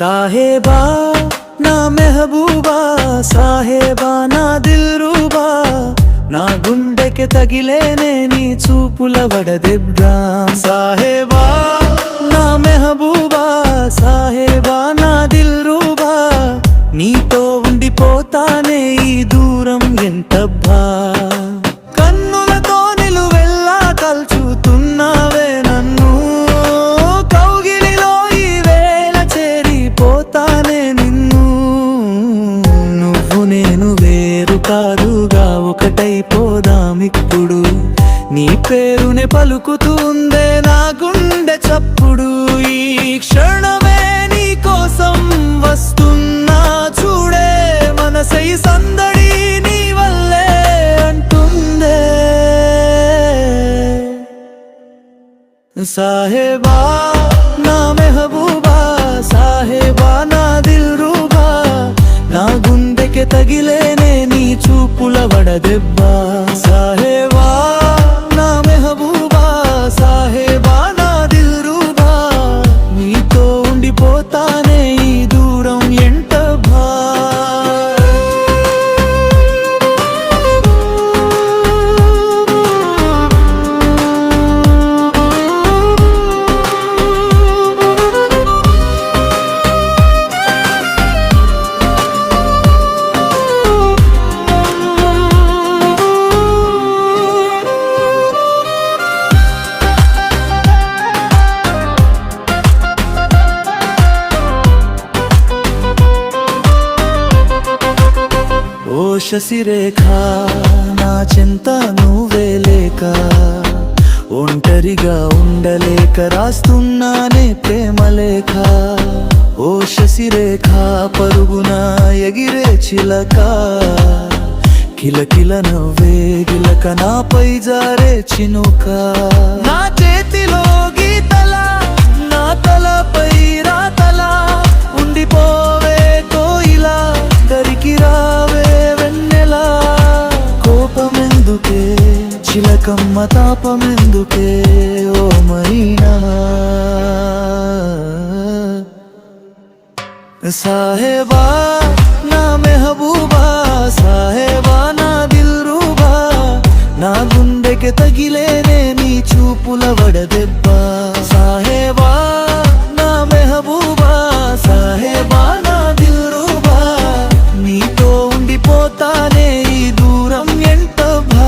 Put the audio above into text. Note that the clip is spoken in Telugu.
సాహేబా నా మెహబూబా, సాహేబా నా దిల్రూబా, నా గుండెకి తగిలేనే నీ చూపుల వడదెబ్బా. సాహేబా నా మెహబూబా, సాహేబా నా దిల్రూబా, నీతో ఉండిపోతానే ఈ దూరం ఎంతబ్బా. కన్నులతో నిలువెల్లా కల్చుతున్నావే నన్ను, కౌగిలిలో ఈ వేళ చేరిపోతానే నిన్ను. నువ్వు నేను వేరు కాదుగా, ఒకటైపోదామిప్పుడు. నీ పేరునే పలుకుతుందే నా గుండె చప్పుడు. ఈ క్షణమే నీ కోసం వస్తున్నా చూడే, మనసై సందడి నీ వల్లే అంటుందే. సాహేబా నా మెహబూబా, సాహేబా నా దిల్రూబా, నా గుండెకి తగిలేనే నీ చూపుల వడదెబ్బా. సాహేబా నా మెహబూబా, సాహేబా నా దిల్రూబా, నీతో ఉండిపోతానే ఈ దూరం ఎంతబ్బా. ఓ శశిరేఖ నా చింత నువ్వే లేక, ఒంటరిగా ఉండలేక రాస్తున్నానే ప్రేమలేఖ. ఓ శశిరేఖ పరుగున ఎగిరే చిలక, కిలకిల నవ్వే గిలక నాపై జారే చినుక. నా చేతిలో గీతల, నా తలపై రాతలా, ఉండిపోవే కోయిలా, దరికి రావే వెన్నెలా. కోపమెందుకే చిలకమ్మ, తాపమెందుకే ఓ మైనా. సాహేబా నా మెహబూబా, సాహేబా నా దిల్రూబా, నా గుండెకి తగిలేనే నీ చూపుల వడదెబ్బా. సాహేబా నా మెహబూబా, సాహేబా నా దిల్రూబా, నీతో ఉండిపోతానే ఈ దూరం ఎంతబ్బా.